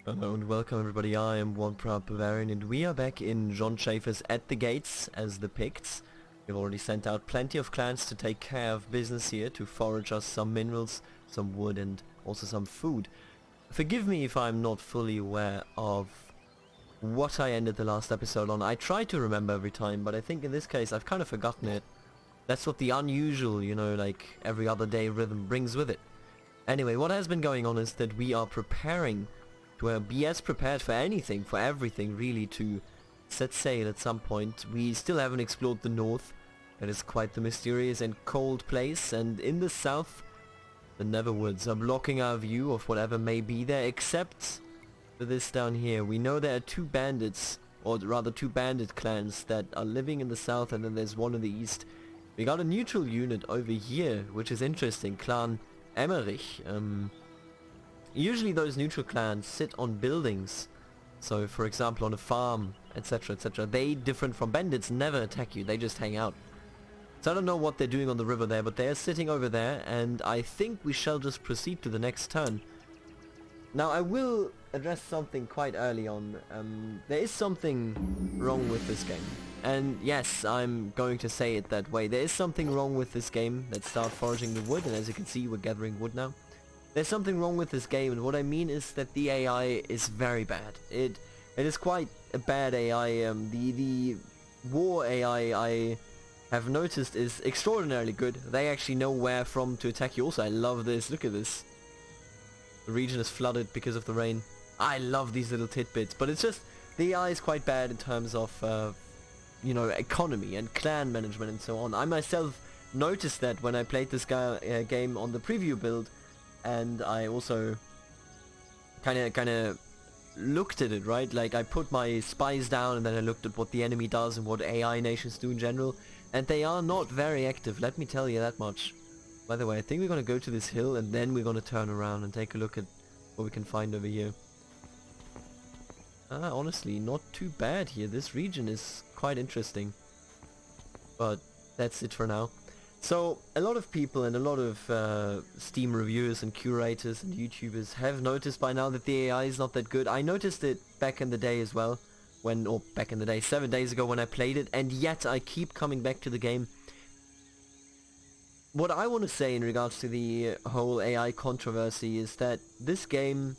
Hello and welcome everybody, I am one proud Bavarian and we are back in Jon Shafer's At the Gates as the Picts. We've already sent out plenty of clans to take care of business here, to forage us some minerals, some wood and also some food. Forgive me if I'm not fully aware of what I ended the last episode on. I try to remember every time, but I think in this case I've kind of forgotten it. That's what the unusual, like every other day rhythm brings with it. Anyway, what has been going on is that we are preparing to be as prepared for anything, for everything really, to set sail at some point. We still haven't explored the north. That is quite the mysterious and cold place, and in the south the Neverwoods are blocking our view of whatever may be there, except for this down here. We know there are two bandits, or rather two bandit clans that are living in the south, and then there's one in the east. We got a neutral unit over here, which is interesting, Clan Emmerich. Usually those neutral clans sit on buildings, so for example on a farm, etc, etc. They, different from bandits, never attack you, they just hang out. So I don't know what they're doing on the river there, but they're sitting over there, and I think we shall just proceed to the next turn. Now I will address something quite early on. There is something wrong with this game. And yes, I'm going to say it that way. There is something wrong with this game. Let's start foraging the wood, and as you can see we're gathering wood now. There's something wrong with this game, and what I mean is that the AI is very bad. It is quite a bad AI. The war AI I have noticed is extraordinarily good. They actually know where from to attack you. Also, I love this. Look at this. The region is flooded because of the rain. I love these little tidbits, but it's just the AI is quite bad in terms of economy and clan management and so on. I myself noticed that when I played this game on the preview build. And I also kind of looked at it, right? Like I put my spies down and then I looked at what the enemy does and what AI nations do in general. And they are not very active, let me tell you that much. By the way, I think we're going to go to this hill and then we're going to turn around and take a look at what we can find over here. Honestly, not too bad here. This region is quite interesting. But that's it for now. So, a lot of people and a lot of Steam reviewers and curators and YouTubers have noticed by now that the AI is not that good. I noticed it back in the day as well, back in the day, 7 days ago when I played it, and yet I keep coming back to the game. What I want to say in regards to the whole AI controversy is that this game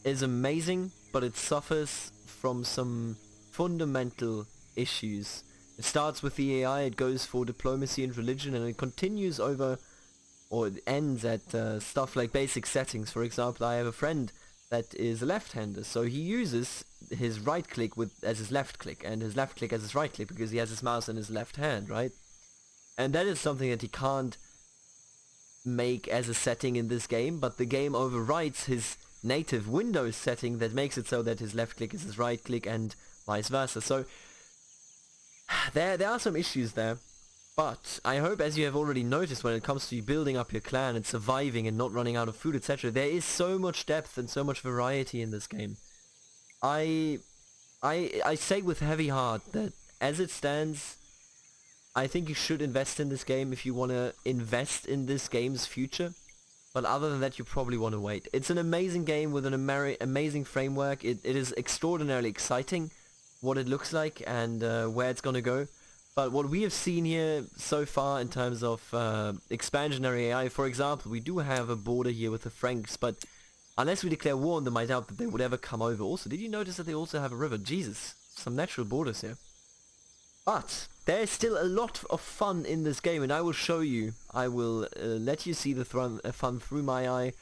is amazing, but it suffers from some fundamental issues. It starts with the AI, it goes for diplomacy and religion, and it continues over, or it ends at stuff like basic settings. For example, I have a friend that is a left-hander, so he uses his right click as his left click, and his left click as his right click, because he has his mouse in his left hand, right? And that is something that he can't make as a setting in this game, but the game overwrites his native Windows setting that makes it so that his left click is his right click, and vice versa. So there are some issues there, but I hope, as you have already noticed, when it comes to building up your clan and surviving and not running out of food, etc., there is so much depth and so much variety in this game. I say with heavy heart that, as it stands, I think you should invest in this game if you want to invest in this game's future. But other than that, you probably want to wait. It's an amazing game with an amazing framework. It is extraordinarily exciting what it looks like and where it's gonna go. But what we have seen here so far in terms of expansionary AI, for example, we do have a border here with the Franks, but unless we declare war on them, I doubt that they would ever come over. Also, did you notice that they also have a river? Jesus, some natural borders here. But there is still a lot of fun in this game, and I will show you. I will let you see the fun through my eye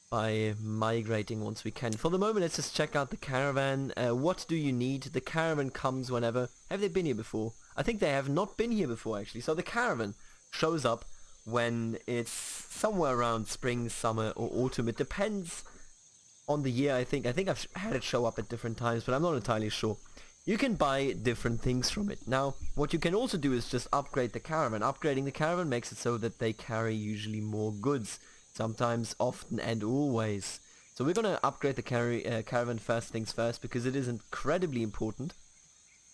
by migrating once we can. For the moment, let's just check out the caravan. What do you need? The caravan comes whenever. Have they been here before? I think they have not been here before, actually. So the caravan shows up when it's somewhere around spring, summer, or autumn. It depends on the year, I think. I think I've had it show up at different times, but I'm not entirely sure. You can buy different things from it. Now, what you can also do is just upgrade the caravan. Upgrading the caravan makes it so that they carry usually more goods. Sometimes, often, and always. So we're gonna upgrade the caravan first things first, because it is incredibly important.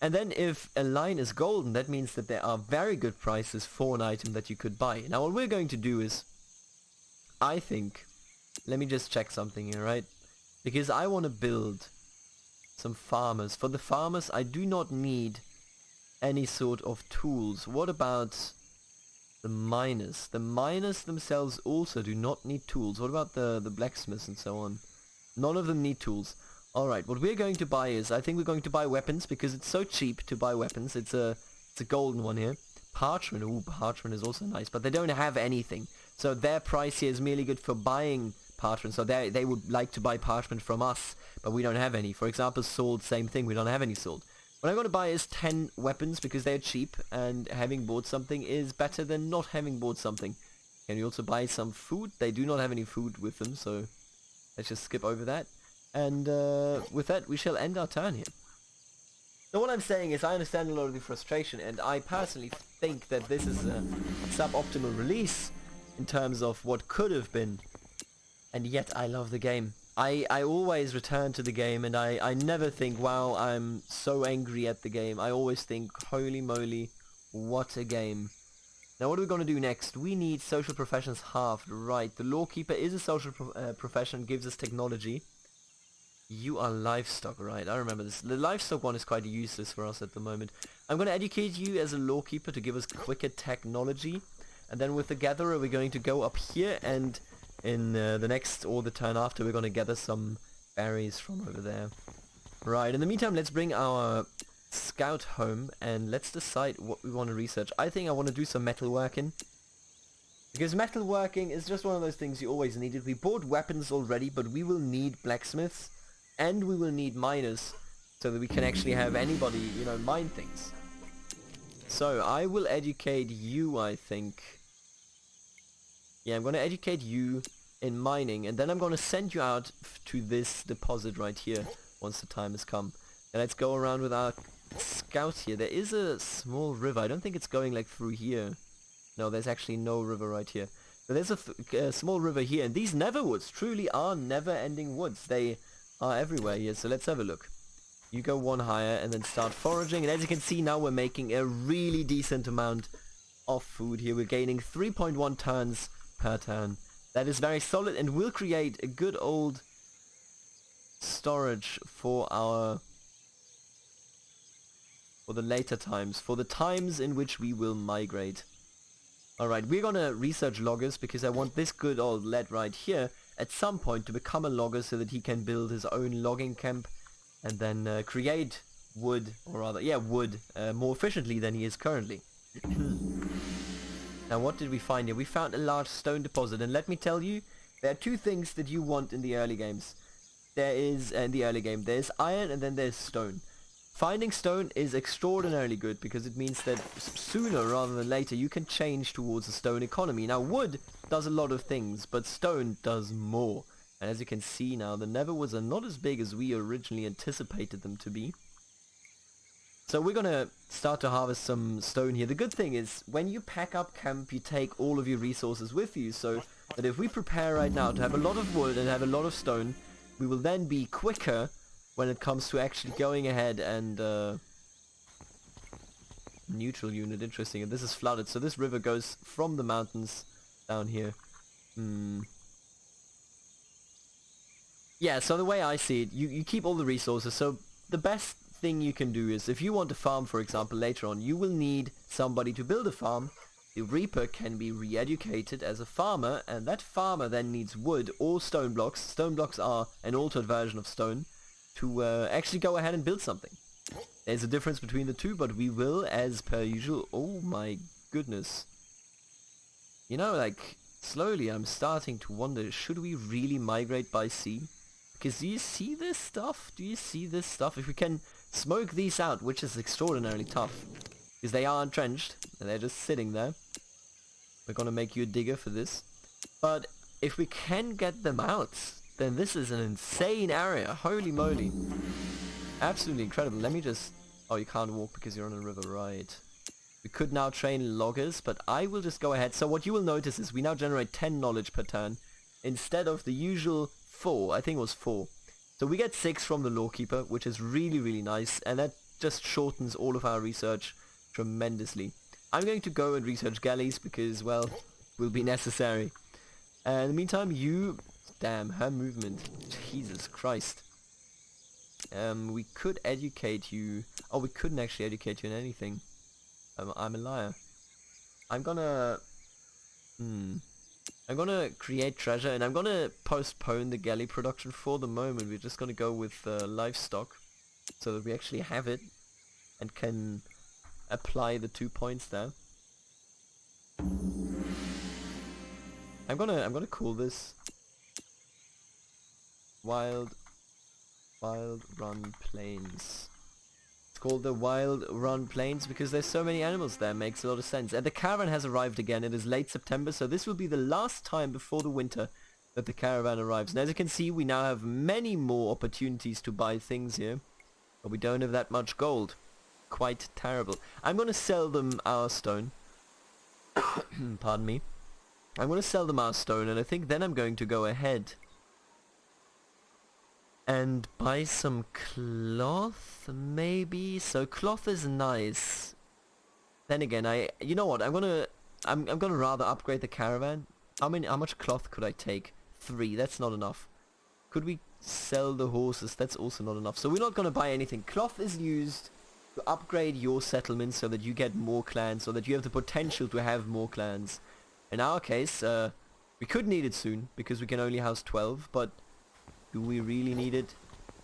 And then if a line is golden, that means that there are very good prices for an item that you could buy. Now what we're going to do is, I think, let me just check something here, right? Because I want to build some farmers. For the farmers, I do not need any sort of tools. What about the miners? The miners themselves also do not need tools. What about the blacksmiths and so on? None of them need tools. Alright, what we're going to buy is, I think we're going to buy weapons because it's so cheap to buy weapons. It's a golden one here. Parchment, ooh, parchment is also nice, but they don't have anything. So their price here is merely good for buying parchment. So they would like to buy parchment from us, but we don't have any. For example, sword, same thing, we don't have any sword. What I'm going to buy is 10 weapons because they're cheap, and having bought something is better than not having bought something. Can you also buy some food? They do not have any food with them, so let's just skip over that. And with that, we shall end our turn here. So what I'm saying is I understand a lot of the frustration, and I personally think that this is a suboptimal release in terms of what could have been. And yet I love the game. I always return to the game, and I never think, wow, I'm so angry at the game. I always think, holy moly, what a game. Now what are we going to do next? We need social professions halved. Right, the lawkeeper is a social profession, gives us technology. You are livestock, right? I remember this. The livestock one is quite useless for us at the moment. I'm going to educate you as a lawkeeper to give us quicker technology. And then with the gatherer, we're going to go up here, and in the next or the turn after, we're going to gather some berries from over there. Right, in the meantime, let's bring our scout home, and let's decide what we want to research. I think I want to do some metalworking. Because metalworking is just one of those things you always needed. We bought weapons already, but we will need blacksmiths. And we will need miners, so that we can actually have anybody, you know, mine things. So, I will educate you, I think. Yeah, I'm going to educate you in mining, and then I'm going to send you out to this deposit right here, once the time has come. And let's go around with our scout here. There is a small river. I don't think it's going, like, through here. No, there's actually no river right here. But there's a small river here, and these neverwoods truly are never-ending woods. They are everywhere here, so let's have a look. You go one higher and then start foraging, and as you can see now we're making a really decent amount of food here. We're gaining 3.1 turns per turn. That is very solid, and will create a good old storage for the later times, for the times in which we will migrate. Alright, we're gonna research loggers because I want this good old lad right here at some point to become a logger so that he can build his own logging camp and then create wood, or rather, yeah, wood, more efficiently than he is currently. Now what did we find here? We found a large stone deposit, and let me tell you, there are two things that you want in the early games. There is, in the early game, there's iron and then there's stone. Finding stone is extraordinarily good because it means that sooner rather than later you can change towards a stone economy. Now wood does a lot of things, but stone does more. And as you can see now, the Neverwoods are not as big as we originally anticipated them to be. So we're gonna start to harvest some stone here. The good thing is, when you pack up camp, you take all of your resources with you, so that if we prepare right now to have a lot of wood and have a lot of stone, we will then be quicker when it comes to actually going ahead and neutral unit, interesting. And this is flooded, so this river goes from the mountains down here. Yeah, so the way I see it, you keep all the resources. So the best thing you can do is, if you want to farm, for example, later on, you will need somebody to build a farm. The Reaper can be re-educated as a farmer, and that farmer then needs wood or stone blocks. Stone blocks are an altered version of stone, to actually go ahead and build something. There's a difference between the two, but we will, as per usual. Oh my goodness. You know, like, slowly I'm starting to wonder, should we really migrate by sea? Because do you see this stuff? Do you see this stuff? If we can smoke these out, which is extraordinarily tough, because they are entrenched, and they're just sitting there. We're gonna make you a digger for this. But if we can get them out, then this is an insane area. Holy moly. Absolutely incredible. Let me just... Oh, you can't walk because you're on a river, right. We could now train loggers, but I will just go ahead. So what you will notice is we now generate 10 knowledge per turn, instead of the usual 4. I think it was 4. So we get 6 from the lawkeeper, which is really, really nice, and that just shortens all of our research tremendously. I'm going to go and research galleys because, well, will be necessary. And in the meantime, you damn, her movement. Jesus Christ. We could educate you. Oh, we couldn't actually educate you in anything. I'm a liar. I'm gonna create treasure, and I'm gonna postpone the galley production for the moment. We're just gonna go with livestock, so that we actually have it and can apply the 2 points there. I'm gonna call this Wild Run Plains. It's called the Wild Run Plains because there's so many animals there. Makes a lot of sense. And the caravan has arrived again. It is late September, so this will be the last time before the winter that the caravan arrives. And as you can see, we now have many more opportunities to buy things here, but we don't have that much gold. Quite terrible. I'm gonna sell them our stone. Pardon me. I'm gonna sell them our stone, and I think then I'm going to go ahead and buy some cloth, maybe. So cloth is nice. Then again, you know what? I'm gonna rather upgrade the caravan. How much cloth could I take? 3. That's not enough. Could we sell the horses? That's also not enough. So we're not gonna buy anything. Cloth is used to upgrade your settlement so that you get more clans, so that you have the potential to have more clans. In our case, we could need it soon because we can only house 12, but do we really need it?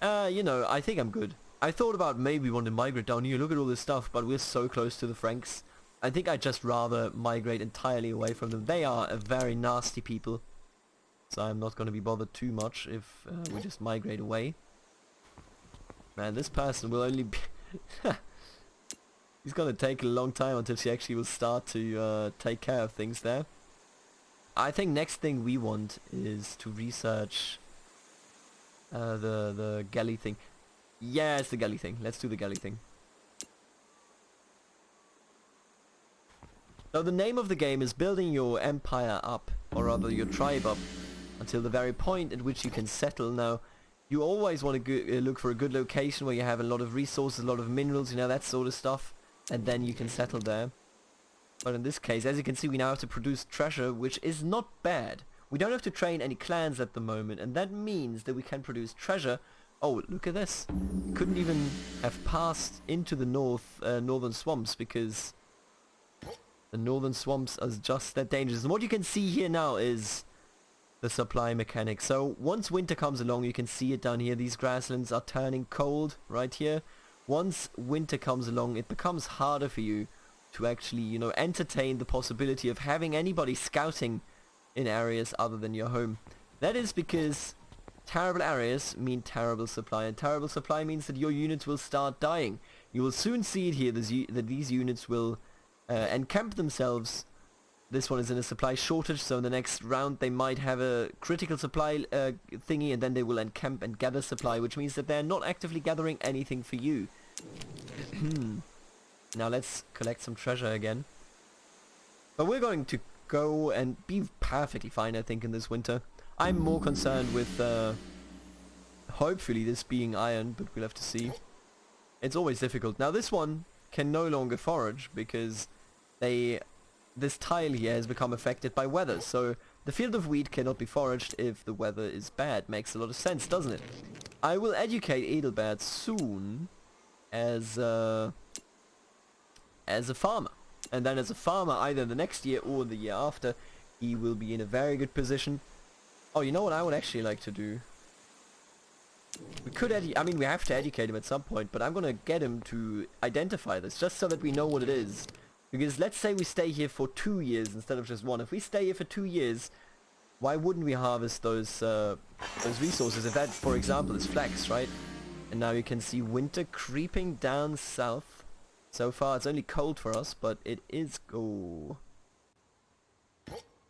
You know, I think I'm good. I thought about maybe want to migrate down here, look at all this stuff, but we're so close to the Franks. I think I'd just rather migrate entirely away from them. They are a very nasty people, so I'm not going to be bothered too much if we just migrate away. Man, this person will only be... He's going to take a long time until she actually will start to take care of things there. I think next thing we want is to research the galley thing. Yeah, it's the galley thing. Let's do the galley thing. So the name of the game is building your empire up, or rather your tribe up, until the very point at which you can settle. Now, you always want to look for a good location where you have a lot of resources, a lot of minerals, you know, that sort of stuff, and then you can settle there. But in this case, as you can see, we now have to produce treasure, which is not bad. We don't have to train any clans at the moment, and that means that we can produce treasure. Oh, look at this. We couldn't even have passed into the northern swamps because the northern swamps are just that dangerous. And what you can see here now is the supply mechanic. So once winter comes along, you can see it down here. These grasslands are turning cold right here. Once winter comes along, it becomes harder for you to actually, you know, entertain the possibility of having anybody scouting in areas other than your home. That is because terrible areas mean terrible supply, and terrible supply means that your units will start dying. You will soon see it here that these units will encamp themselves. This one is in a supply shortage, so in the next round they might have a critical supply thingy, and then they will encamp and gather supply, which means that they're not actively gathering anything for you. Now let's collect some treasure again. But we're going to go and be perfectly fine, I think, in this winter. I'm more concerned with hopefully this being iron, but we'll have to see. It's always difficult. Now this one can no longer forage because this tile here has become affected by weather. So the field of wheat cannot be foraged if the weather is bad. Makes a lot of sense, doesn't it? I will educate Edelbert soon as a farmer. And then as a farmer, either the next year or the year after, he will be in a very good position. Oh, you know what I would actually like to do? We could I mean, we have to educate him at some point, but I'm gonna get him to identify this, just so that we know what it is. Because let's say we stay here for 2 years instead of just 1. If we stay here for 2 years, why wouldn't we harvest those resources? If that, for example, is flax, right? And now you can see winter creeping down south. So far, it's only cold for us, but it is... Oh,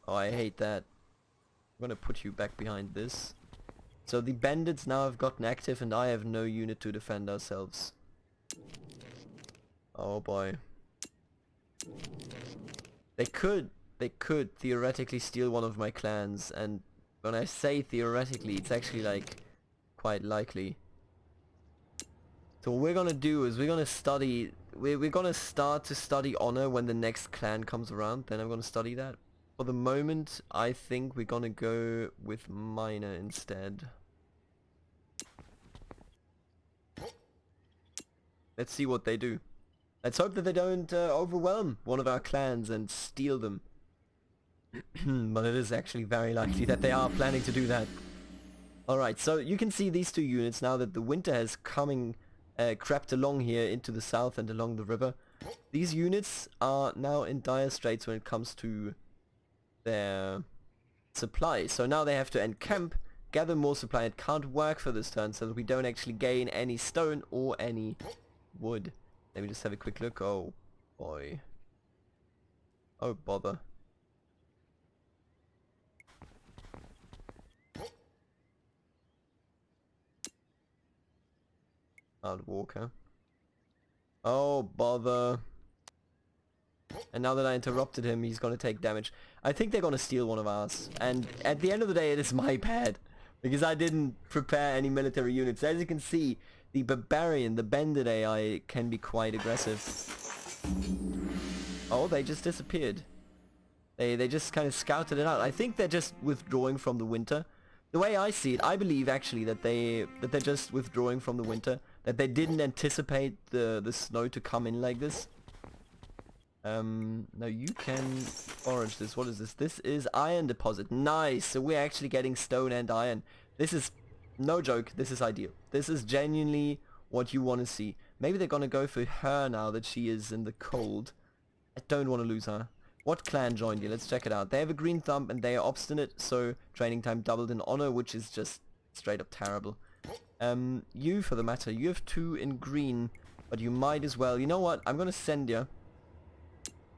I hate that. I'm gonna put you back behind this. So the bandits now have gotten active, and I have no unit to defend ourselves. Oh boy. They could theoretically steal one of my clans, and when I say theoretically, it's actually like quite likely. So what we're gonna do is we're gonna study. We're gonna start to study honor when the next clan comes around. Then I'm gonna study that. For the moment, I think we're gonna go with miner instead. Let's see what they do. Let's hope that they don't overwhelm one of our clans and steal them. But it is actually very likely that they are planning to do that. Alright, so you can see these two units now that the winter has crept along here into the south and along the river. These units are now in dire straits when it comes to their supply. So now they have to encamp, gather more supply. It can't work for this turn so that we don't actually gain any stone or any wood. Let me just have a quick look. Oh boy. Oh bother. Hard walker. Oh bother. And now that I interrupted him, he's gonna take damage. I think they're gonna steal one of ours. And at the end of the day, it is my bad. Because I didn't prepare any military units. As you can see, the Bavarian, the Bandit AI, can be quite aggressive. Oh, they just disappeared. They just kind of scouted it out. I think they're just withdrawing from the winter. The way I see it, I believe actually that they're just withdrawing from the winter. That they didn't anticipate the snow to come in like this. Now you can forage this. What is this? This is iron deposit. Nice. So we're actually getting stone and iron. This is no joke. This is ideal. This is genuinely what you want to see. Maybe they're gonna go for her now that she is in the cold. I don't want to lose her. What clan joined you? Let's check it out. They have a green thumb and they are obstinate. So training time doubled in honor, which is just straight up terrible. You for the matter. You have 2 in green, but you might as well. You know what? I'm gonna send you.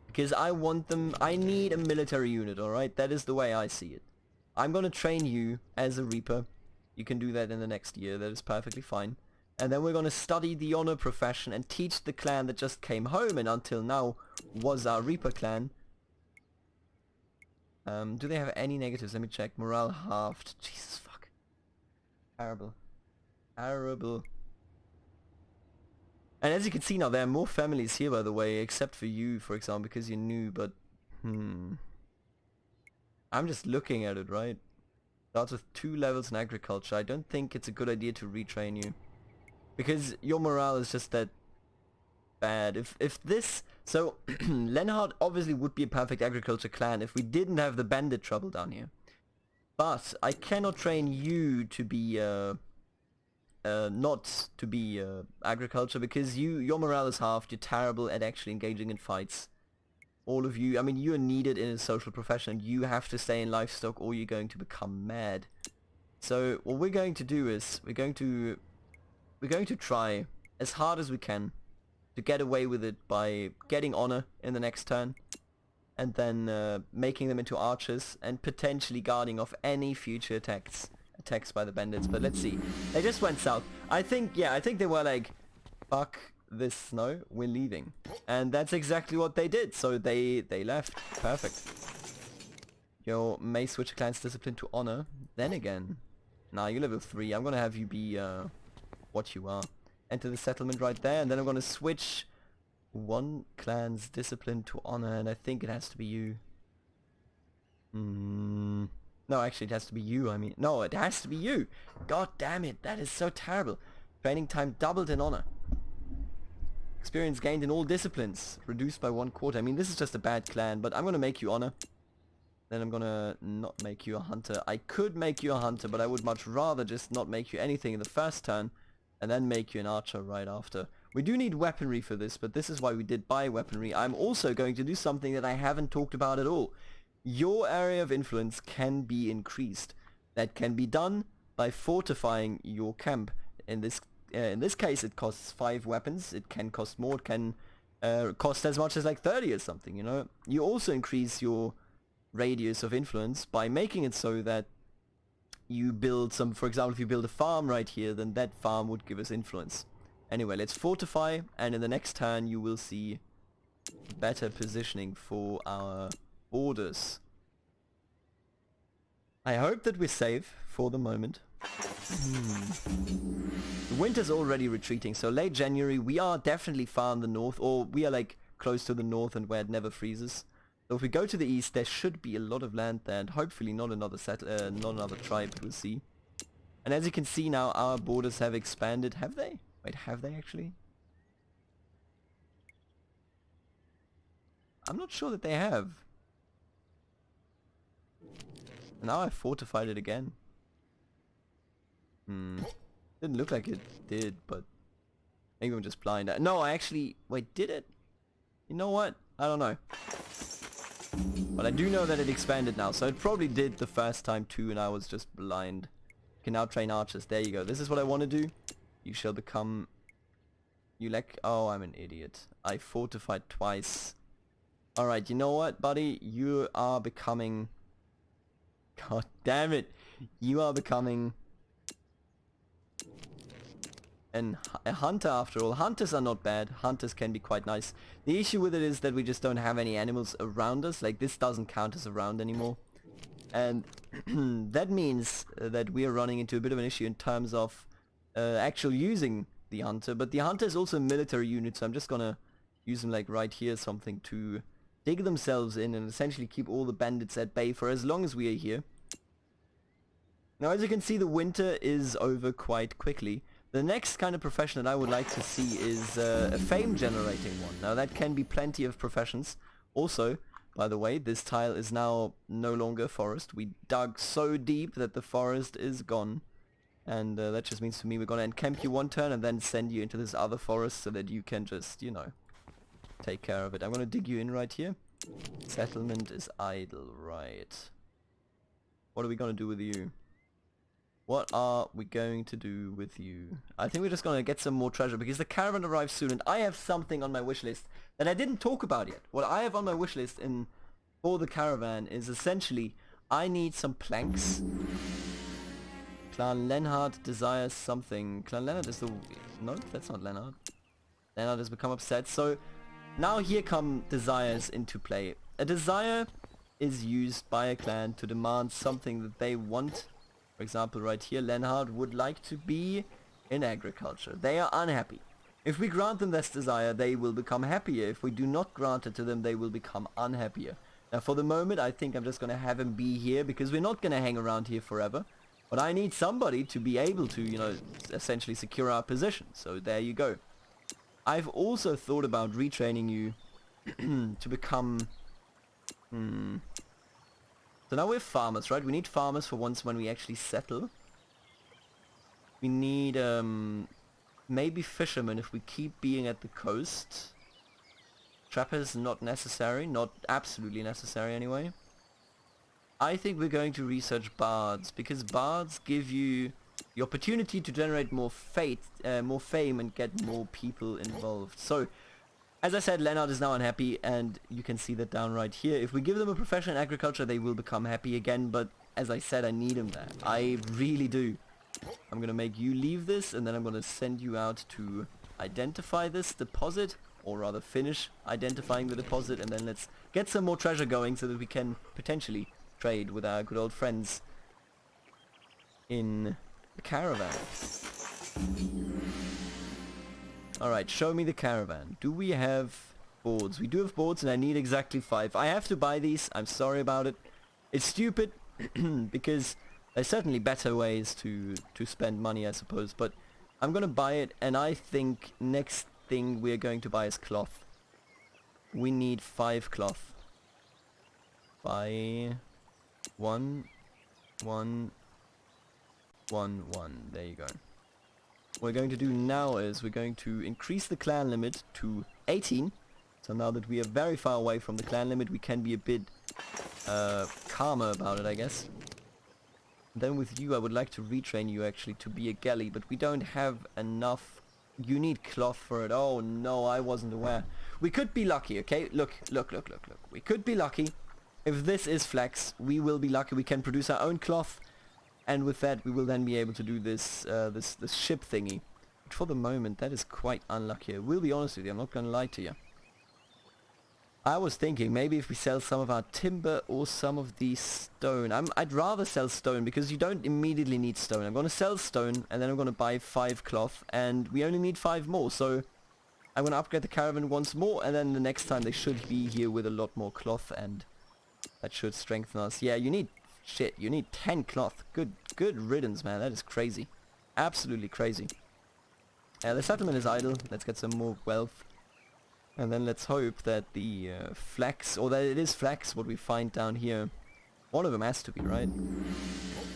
Because I want them, I need a military unit, alright? That is the way I see it. I'm gonna train you as a Reaper. You can do that in the next year, that is perfectly fine. And then we're gonna study the honor profession and teach the clan that just came home and until now was our Reaper clan. Do they have any negatives? Let me check. Morale halved. Jesus fuck. Terrible. Terrible. And as you can see now, there are more families here, by the way, except for you, for example, because you're new, but... I'm just looking at it, right? Starts with 2 levels in agriculture. I don't think it's a good idea to retrain you. Because your morale is just that bad. If this... So, Lenhard obviously would be a perfect agriculture clan if we didn't have the bandit trouble down here. But I cannot train you to be... not to be agriculture because your morale is halved. You're terrible at actually engaging in fights. All of you, I mean, you are needed in a social profession. You have to stay in livestock or you're going to become mad. So what we're going to do is we're going to try as hard as we can to get away with it by getting honor in the next turn and then making them into archers and potentially guarding off any future attacks by the bandits. But let's see. They just went south. I think they were like, fuck this snow, we're leaving. And that's exactly what they did. So they left. Perfect. Yo, may switch a clan's discipline to honor. Then again. Nah, you're level 3. I'm gonna have you be what you are. Enter the settlement right there, and then I'm gonna switch one clan's discipline to honor, and I think it has to be you. No, actually it has to be you, I mean. No, it has to be you. God damn it, that is so terrible. Training time doubled in honor. Experience gained in all disciplines. Reduced by 1/4. I mean, this is just a bad clan, but I'm gonna make you honor. Then I'm gonna not make you a hunter. I could make you a hunter, but I would much rather just not make you anything in the first turn, and then make you an archer right after. We do need weaponry for this, but this is why we did buy weaponry. I'm also going to do something that I haven't talked about at all. Your area of influence can be increased. That can be done by fortifying your camp. In this case, it costs 5 weapons. It can cost more. It can cost as much as like 30 or something, you know. You also increase your radius of influence by making it so that you build some, for example, if you build a farm right here, then that farm would give us influence. Anyway, let's fortify, and in the next turn you will see better positioning for our borders. I hope that we're safe for the moment. The winter's already retreating, so late January we are definitely far in the north, or we are like close to the north and where it never freezes. So if we go to the east, there should be a lot of land there, and hopefully not another not another tribe we'll see. And as you can see now, our borders have expanded. Have they? Wait, have they actually? I'm not sure that they have. Now I've fortified it again. Didn't look like it did, but maybe I'm just blind. No, I actually... Wait, did it? You know what? I don't know. But I do know that it expanded now, so it probably did the first time too, and I was just blind. Can now train archers. There you go. This is what I want to do. You shall become... You like... Oh, I'm an idiot. I fortified twice. Alright, you know what, buddy? You are becoming... God damn it. You are becoming... a hunter after all. Hunters are not bad. Hunters can be quite nice. The issue with it is that we just don't have any animals around us. Like, this doesn't count as around anymore. And that means that we are running into a bit of an issue in terms of actually using the hunter. But the hunter is also a military unit, so I'm just gonna use them like right here, something to dig themselves in and essentially keep all the bandits at bay for as long as we are here. Now, as you can see, the winter is over quite quickly. The next kind of profession that I would like to see is a fame generating one. Now, that can be plenty of professions. Also, by the way, this tile is now no longer forest. We dug so deep that the forest is gone. And that just means to me we're gonna encamp you one turn and then send you into this other forest so that you can just, you know, take care of it. I'm gonna dig you in right here. Settlement is idle, right. What are we gonna do with you? What are we going to do with you? I think we're just gonna get some more treasure because the caravan arrives soon, and I have something on my wish list that I didn't talk about yet. What I have on my wish list for the caravan is essentially I need some planks. Clan Lenhard desires something. Clan Lenhard is the... No, that's not Lenhard. Lenhard has become upset. So now here come desires into play. A desire is used by a clan to demand something that they want. For example, right here, Lenhard would like to be in agriculture. They are unhappy. If we grant them this desire, they will become happier. If we do not grant it to them, they will become unhappier. Now, for the moment, I think I'm just going to have him be here because we're not going to hang around here forever. But I need somebody to be able to, you know, essentially secure our position. So there you go. I've also thought about retraining you to become... So now we're farmers, right? We need farmers for once when we actually settle. We need maybe fishermen if we keep being at the coast. Trappers not necessary, not absolutely necessary anyway. I think we're going to research bards because bards give you the opportunity to generate more fame and get more people involved. So, as I said, Lenhard is now unhappy, and you can see that down right here. If we give them a profession in agriculture, they will become happy again, but as I said, I need them there. I really do. I'm gonna make you leave this, and then I'm gonna send you out to identify this deposit, or rather finish identifying the deposit, and then let's get some more treasure going so that we can potentially trade with our good old friends in the caravan. Alright, show me the caravan. Do we have boards? We do have boards, and I need exactly 5. I have to buy these. I'm sorry about it. It's stupid because there's certainly better ways to spend money, I suppose, but I'm gonna buy it, and I think next thing we're going to buy is cloth. We need 5 cloth. Buy 1, 1, 1, 1. There you go. What we're going to do now is we're going to increase the clan limit to 18. So now that we are very far away from the clan limit, we can be a bit calmer about it, I guess. Then with you, I would like to retrain you actually to be a galley, but we don't have enough. You need cloth for it. Oh no, I wasn't aware. We could be lucky, okay? Look. We could be lucky. If this is flax, we will be lucky. We can produce our own cloth, and with that, we will then be able to do this this ship thingy. But for the moment, that is quite unlucky. I will be honest with you. I'm not going to lie to you. I was thinking maybe if we sell some of our timber or some of the stone. I'd rather sell stone because you don't immediately need stone. I'm going to sell stone, and then I'm going to buy 5 cloth, and we only need 5 more. So I'm gonna upgrade the caravan once more, and then the next time they should be here with a lot more cloth, and that should strengthen us. Yeah, you need... Shit, you need 10 cloth. Good riddance, man. That is crazy. Absolutely crazy. The settlement is idle. Let's get some more wealth. And then let's hope that the flax, or that it is flax, what we find down here. One of them has to be, right?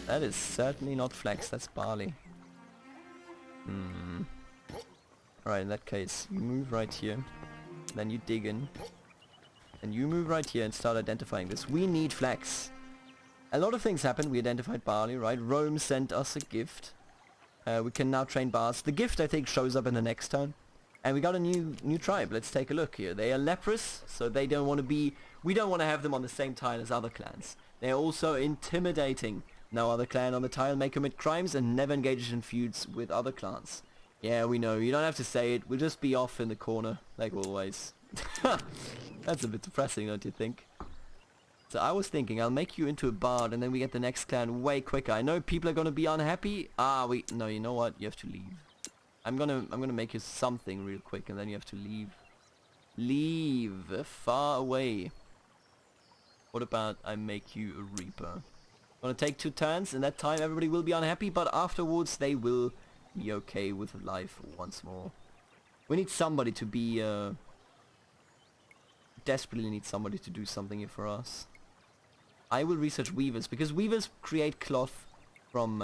That is certainly not flax, that's barley. Alright, in that case, you move right here. Then you dig in. And you move right here and start identifying this. We need flax. A lot of things happened. We identified barley, right? Rome sent us a gift. We can now train bars. The gift, I think, shows up in the next turn. And we got a new tribe. Let's take a look here. They are leprous, so they don't want to be... We don't want to have them on the same tile as other clans. They're also intimidating. No other clan on the tile may commit crimes and never engages in feuds with other clans. Yeah, we know. You don't have to say it. We'll just be off in the corner, like always. That's a bit depressing, don't you think? So I was thinking, I'll make you into a bard and then we get the next clan way quicker. I know people are gonna be unhappy. No, you know what? You have to leave. I'm gonna make you something real quick and then you have to leave. Leave far away. What about I make you a reaper? Gonna take 2 turns, and that time everybody will be unhappy, but afterwards they will be okay with life once more. We need somebody to be desperately need somebody to do something here for us. I will research weavers, because weavers create cloth from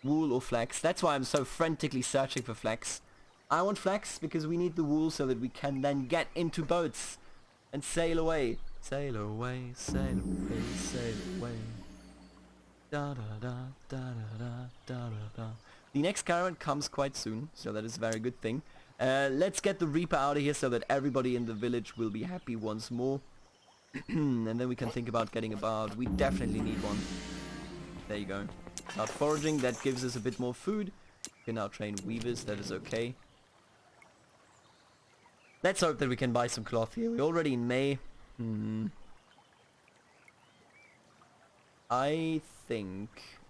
wool or flax. That's why I'm so frantically searching for flax. I want flax because we need the wool so that we can then get into boats and sail away. Sail away, sail away, sail away. Da da da da da da da da. The next caravan comes quite soon, so that is a very good thing. Let's get the Reaper out of here so that everybody in the village will be happy once more. And then we can think about getting a bard. We definitely need one. There you go. Start foraging, that gives us a bit more food. We can now train weavers, that is okay. Let's hope that we can buy some cloth here. We're already in May. I think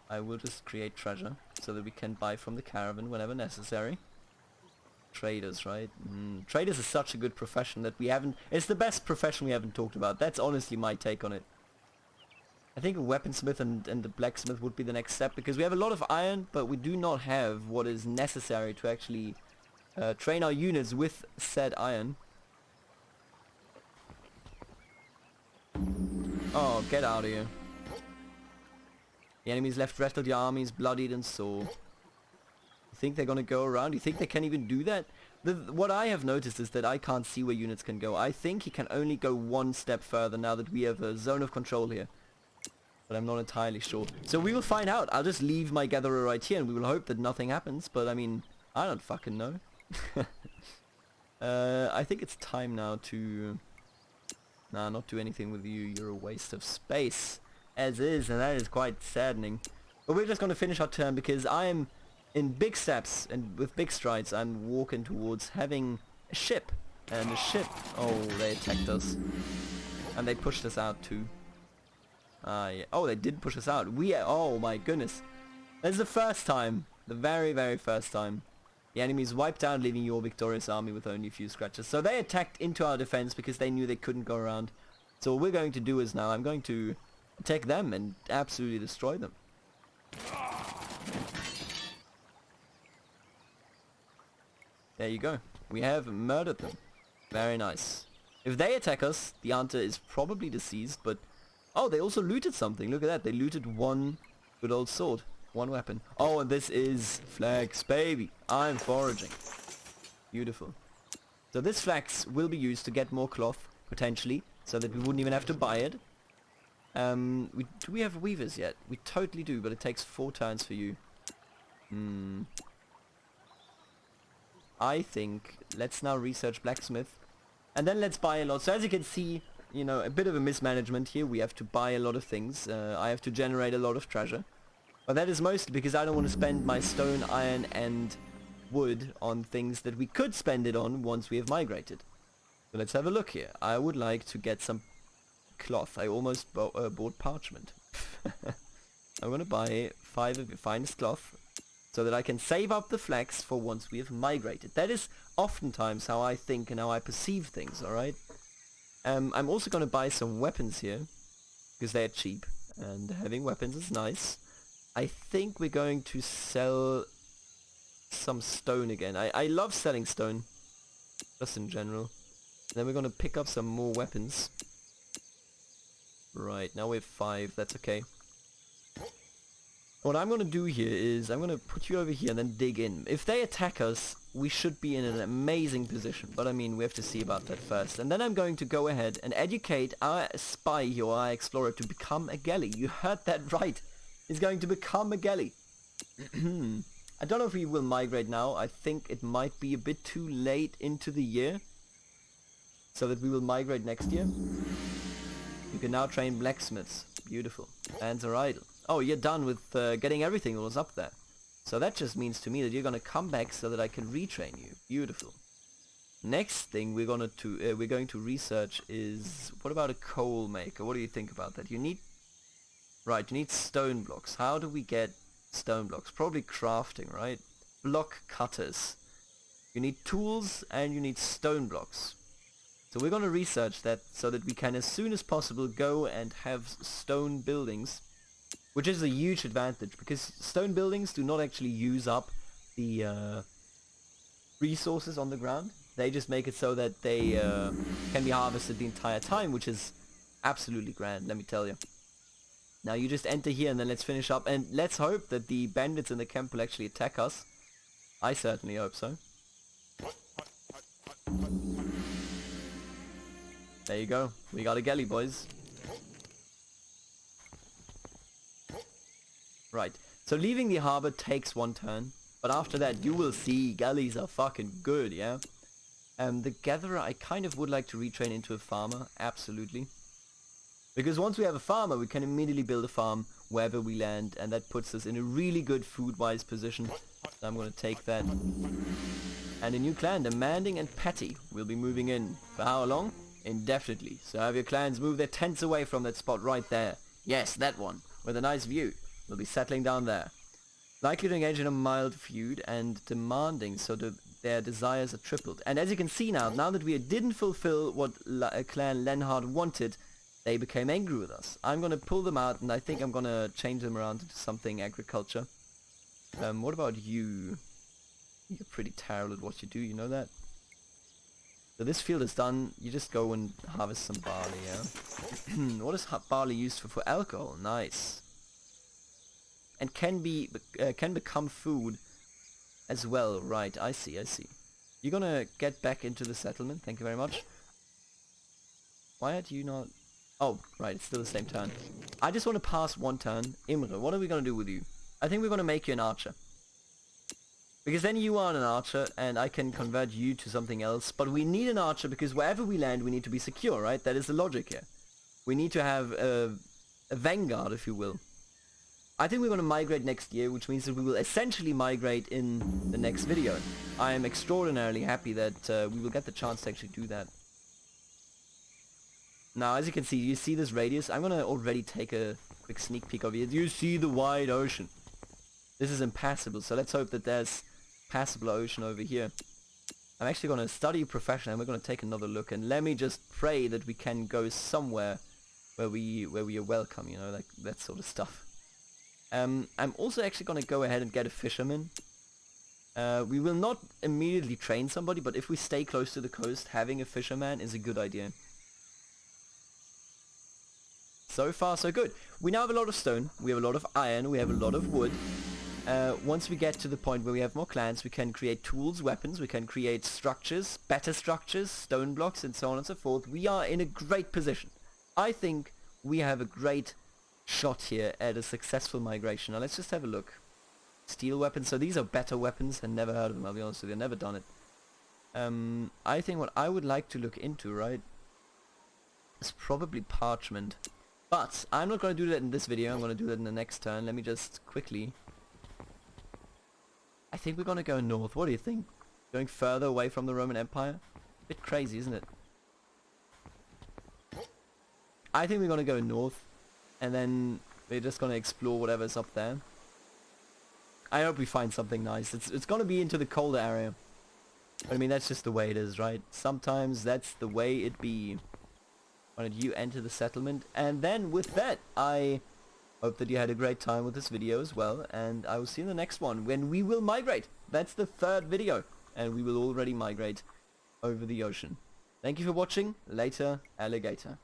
I will just create treasure so that we can buy from the caravan whenever necessary. Traders, right? Traders is such a good profession that we haven't... It's the best profession we haven't talked about. That's honestly my take on it. I think a weaponsmith and the blacksmith would be the next step, because we have a lot of iron, but we do not have what is necessary to actually train our units with said iron. Oh, get out of here. The enemies left wrestled the armies, bloodied and sore. You think they're gonna go around? You think they can even do that? What I have noticed is that I can't see where units can go. I think he can only go one step further now that we have a zone of control here. But I'm not entirely sure. So we will find out. I'll just leave my gatherer right here and we will hope that nothing happens. But I mean, I don't fucking know. I think it's time now to... Nah, not do anything with you. You're a waste of space. As is, and that is quite saddening. But we're just going to finish our turn because I am in big steps and with big strides. I'm walking towards having a ship. And the ship... Oh, they attacked us. And they pushed us out too. Yeah. Oh, they did push us out. Oh my goodness. That's the first time. The very, very first time. The enemies wiped out, leaving your victorious army with only a few scratches. So they attacked into our defense because they knew they couldn't go around. So what we're going to do is now I'm going to attack them and absolutely destroy them. There you go. We have murdered them. Very nice. If they attack us, the hunter is probably deceased, but... Oh, they also looted something. Look at that. They looted one good old sword. One weapon. Oh, and this is flax, baby. I'm foraging. Beautiful. So this flax will be used to get more cloth, potentially, so that we wouldn't even have to buy it. Do we have weavers yet? We totally do, but it takes 4 turns for you. I think let's now research blacksmith. And then let's buy a lot. So as you can see, you know, a bit of a mismanagement here. We have to buy a lot of things. I have to generate a lot of treasure. But that is mostly because I don't want to spend my stone, iron and wood on things that we could spend it on once we have migrated. So let's have a look here. I would like to get some cloth. I almost bought parchment. I'm gonna buy 5 of your finest cloth. so that I can save up the flax for once we have migrated. That is oftentimes how I think and how I perceive things, alright? I'm also going to buy some weapons here, because they're cheap, and having weapons is nice. I think we're going to sell some stone again. I love selling stone, just in general. Then we're going to pick up some more weapons. Right, now we have 5, that's okay. What I'm going to do here is I'm going to put you over here and then dig in. If they attack us, we should be in an amazing position. But I mean, we have to see about that first. And then I'm going to go ahead and educate our spy here, or our explorer, to become a galley. You heard that right. He's going to become a galley. I don't know if we will migrate now. I think it might be a bit too late into the year, so that we will migrate next year. You can now train blacksmiths. Beautiful. Hands are idle. Oh, you're done with getting everything that was up there. So that just means to me that you're going to come back so that I can retrain you. Beautiful. Next thing we're going to research is, what about a coal maker? What do you think about that? You need stone blocks. How do we get stone blocks? Probably crafting, right? Block cutters. You need tools and you need stone blocks. So we're going to research that so that we can, as soon as possible, go and have stone buildings, which is a huge advantage because stone buildings do not actually use up the resources on the ground. They just make it so that they can be harvested the entire time, which is absolutely grand, let me tell you. Now you just enter here and then let's finish up, and let's hope that the bandits in the camp will actually attack us. I certainly hope so. There you go. We got a galley, boys. Right. So leaving the harbor takes 1 turn. But after that, you will see galleys are fucking good, yeah? The gatherer, I kind of would like to retrain into a farmer. Absolutely. Because once we have a farmer, we can immediately build a farm wherever we land. And that puts us in a really good food-wise position. So I'm going to take that. And a new clan, the Manding and Patty, will be moving in. For how long? Indefinitely. So have your clans move their tents away from that spot right there. Yes, that one, with a nice view. We'll be settling down there. Likely to engage in a mild feud and demanding, so their desires are tripled. And as you can see now that we didn't fulfill what Clan Lenhard wanted, they became angry with us. I'm going to pull them out, and I think I'm going to change them around into something agriculture. What about you? You're pretty terrible at what you do, you know that? So this field is done. You just go and harvest some barley, yeah? What is barley used for? For alcohol. Nice. And can become food as well. Right, I see. You're gonna get back into the settlement. Thank you very much. Why do you not... Oh, right, it's still the same turn. I just want to pass 1 turn. Imre, what are we gonna do with you? I think we're gonna make you an archer. Because then you are an archer, and I can convert you to something else. But we need an archer, because wherever we land, we need to be secure, right? That is the logic here. We need to have a vanguard, if you will. I think we're going to migrate next year, which means that we will essentially migrate in the next video. I am extraordinarily happy that we will get the chance to actually do that. Now, as you can see, you see this radius? I'm going to already take a quick sneak peek of it. You see the wide ocean. This is impassable, so let's hope that there's passable ocean over here. I'm actually going to study profession, and we're going to take another look, and let me just pray that we can go somewhere where we are welcome, you know, like that sort of stuff. I'm also actually going to go ahead and get a fisherman. We will not immediately train somebody, but if we stay close to the coast, having a fisherman is a good idea. So far, so good. We now have a lot of stone, we have a lot of iron, we have a lot of wood. Once we get to the point where we have more clans, we can create tools, weapons, we can create structures, better structures, stone blocks, and so on and so forth. We are in a great position. I think we have a great shot here at a successful migration. Now let's just have a look. Steel weapons. So these are better weapons. I never heard of them, I'll be honest with you. I've never done it. I think what I would like to look into, right, is probably parchment. But I'm not going to do that in this video. I'm going to do that in the next turn. Let me just quickly... I think we're going to go north. What do you think? Going further away from the Roman Empire? Bit crazy, isn't it? I think we're going to go north. And then we're just going to explore whatever's up there. I hope we find something nice. It's gonna be into the colder area. But I mean, that's just the way it is, right? Sometimes that's the way it be. Why don't you enter the settlement? And then with that, I hope that you had a great time with this video as well. And I will see you in the next one when we will migrate. That's the third video. And we will already migrate over the ocean. Thank you for watching. Later, alligator.